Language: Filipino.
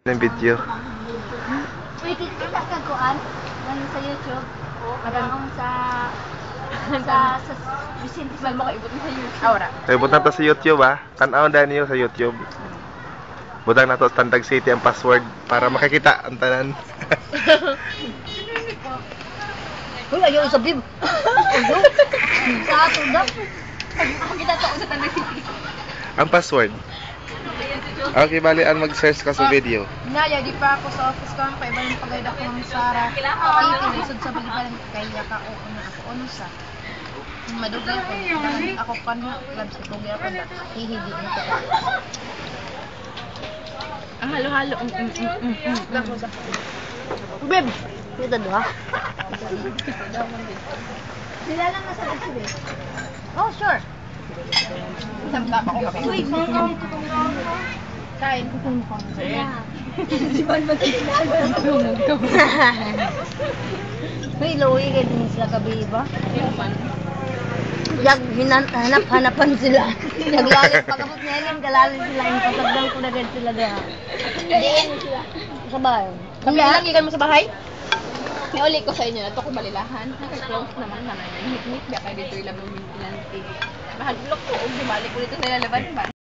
ng video. Wait, kita ka kuan? Ano sa YouTube? Parang sa Vicente Mal mo kaibot sa YouTube. Ahora. Ibot na to sa YouTube ha. Tanaw na niyo sa YouTube. Butang na to Tandag City ang password para makikita ang tanan. Uy, ayaw sa bib. Sa ato daw. Kita to sa Tandag City. Ang password. Okay, bali ang mag-search ka sa video. Naya, di pa ako sa office ko. Ang paiba ng pagayda ko ng Sara. Ikilisod sa balibalan. Kaya ka o na ako. Ano sa? Madugay ko. Ako pa na. Labs ko. Kaya pa na. Hihidi mo ko. Ang halo-halo. Beb! Kita doon ha? Sila lang nasa kasi. Oh, sure. Samtap ako kape. Uy, kain ko kung mukhang si Juan magkakilala. Uy, lowy kayo din sila kabi ba? Yang hanap-hanapan sila. Naglalit pagkapot niya yung galalin sila. Yung patagdang ko na rin sila doon. Diin sila. Sa bahay. Kami lang ikan mo sa bahay? Niuli ko sa inyo na ito ko balilahan. Naka-close naman na may hit-hit. Kaya kayo dito ilang mga mintilante. Mahal blok ko. Bumalik ko dito sa lalaban.